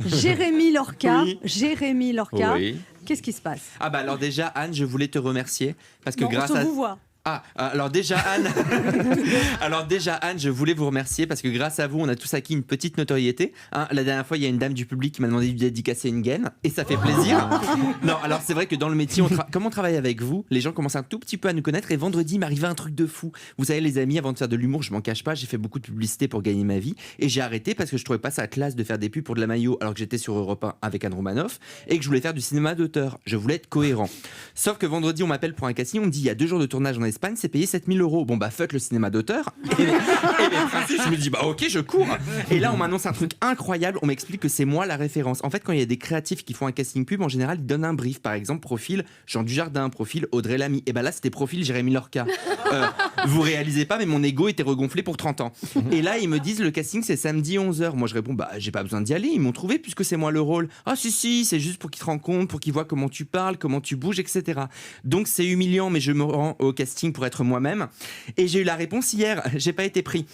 Jérémy Lorca. Oui. Jérémy Lorca. Oui. Qu'est-ce qui se passe? Ah bah alors déjà Anne, je voulais te remercier parce que Non, grâce on à vous voit. Ah, alors déjà Anne, je voulais vous remercier parce que grâce à vous, on a tous acquis une petite notoriété. Hein, la dernière fois, il y a une dame du public qui m'a demandé de lui dédicacer une gaine et ça fait plaisir. Non, alors c'est vrai que dans le métier, comme on travaille avec vous, les gens commencent un tout petit peu à nous connaître et vendredi, il m'arrivait un truc de fou. Vous savez les amis, avant de faire de l'humour, je m'en cache pas, j'ai fait beaucoup de publicité pour gagner ma vie et j'ai arrêté parce que je trouvais pas ça classe de faire des pubs pour de la maillot alors que j'étais sur Europe 1 avec Anne Romanoff et que je voulais faire du cinéma d'auteur. Je voulais être cohérent. Sauf que vendredi, on m'appelle pour un casting, on me dit il y a 2 jours de tournage en Espagne, c'est payé 7 000 €. Bon bah fuck le cinéma d'auteur. Et les principes, je me dis bah ok je cours. Et là on m'annonce un truc incroyable, on m'explique que c'est moi la référence. En fait quand il y a des créatifs qui font un casting pub, en général ils donnent un brief. Par exemple profil Jean Dujardin, profil Audrey Lamy. Et bah là c'était profil Jérémy Lorca. Vous réalisez pas mais mon ego était regonflé pour 30 ans. Et là ils me disent le casting c'est samedi 11h. Moi je réponds bah j'ai pas besoin d'y aller, ils m'ont trouvé puisque c'est moi le rôle. Ah si c'est juste pour qu'ils te rendent compte, pour qu'ils voient comment tu parles, comment tu bouges, etc. Donc c'est humiliant mais je me rends au casting pour être moi-même. Et j'ai eu la réponse hier, j'ai pas été pris.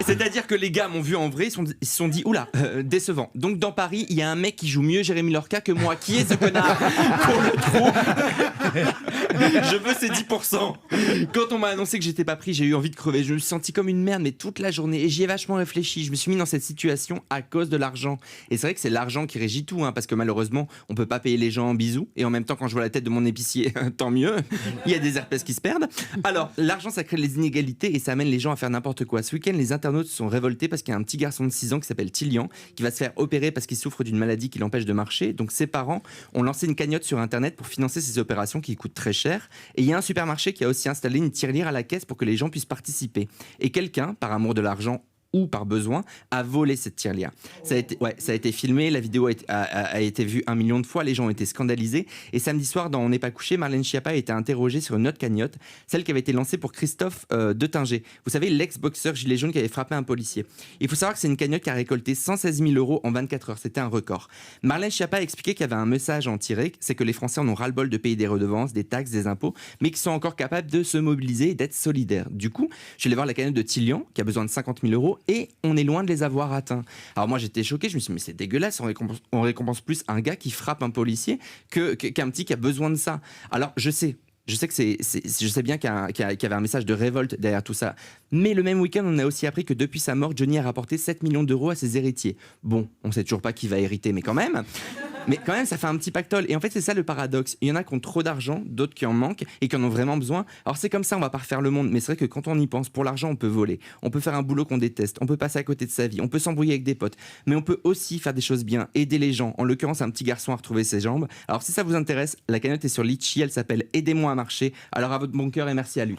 C'est-à-dire que les gars m'ont vu en vrai, ils se sont dit oula, décevant. Donc dans Paris, il y a un mec qui joue mieux Jérémy Lorca que moi. Qui est ce connard qu'on le trouve? Je veux ces 10%. Quand on m'a annoncé que j'étais pas pris, j'ai eu envie de crever. Je me suis senti comme une merde, mais toute la journée. Et j'y ai vachement réfléchi. Je me suis mis dans cette situation à cause de l'argent. Et c'est vrai que c'est l'argent qui régit tout, hein, parce que malheureusement, on peut pas payer les gens en bisous. Et en même temps, quand je vois la tête de mon épicier, tant mieux. Il y a des herpès qui se perdent. Alors, l'argent, ça crée les inégalités et ça amène les gens à faire n'importe quoi. Ce week-end, les internautes se sont révoltés parce qu'il y a un petit garçon de 6 ans qui s'appelle Tilian qui va se faire opérer parce qu'il souffre d'une maladie qui l'empêche de marcher. Donc, ses parents ont lancé une cagnotte sur Internet pour financer ces opérations qui coûtent très cher. Et il y a un supermarché qui a aussi installé une tirelire à la caisse pour que les gens puissent participer. Et quelqu'un, par amour de l'argent ou par besoin, a volé cette tirelire. Ça a été filmé, la vidéo a été vue 1 million de fois, les gens ont été scandalisés. Et samedi soir, dans On n'est pas couché, Marlène Schiappa a été interrogée sur une autre cagnotte, celle qui avait été lancée pour Christophe Deutinger. Vous savez, l'ex-boxeur gilet jaune qui avait frappé un policier. Il faut savoir que c'est une cagnotte qui a récolté 116 000 € en 24 heures. C'était un record. Marlène Schiappa a expliqué qu'il y avait un message à en tirer, c'est que les Français en ont ras-le-bol de payer des redevances, des taxes, des impôts, mais qui sont encore capables de se mobiliser et d'être solidaires. Du coup, je suis allé voir la cagnotte de Tilian, qui a besoin de 50 000 € et on est loin de les avoir atteints. Alors moi j'étais choqué, je me suis dit mais c'est dégueulasse, on récompense plus un gars qui frappe un policier qu'un petit qui a besoin de ça. Alors je sais que je sais bien qu'il y avait un message de révolte derrière tout ça. Mais le même week-end, on a aussi appris que depuis sa mort, Johnny a rapporté 7 millions € à ses héritiers. Bon, on sait toujours pas qui va hériter, mais quand même. Mais quand même, ça fait un petit pactole. Et en fait, c'est ça le paradoxe. Il y en a qui ont trop d'argent, d'autres qui en manquent et qui en ont vraiment besoin. Alors c'est comme ça, on va pas refaire le monde. Mais c'est vrai que quand on y pense, pour l'argent, on peut voler. On peut faire un boulot qu'on déteste. On peut passer à côté de sa vie. On peut s'embrouiller avec des potes. Mais on peut aussi faire des choses bien, aider les gens. En l'occurrence, un petit garçon à retrouver ses jambes. Alors si ça vous intéresse, la cagnotte est sur Litchi. Elle s'appelle Aidez-moi à marcher. Alors à votre bon cœur et merci à lui.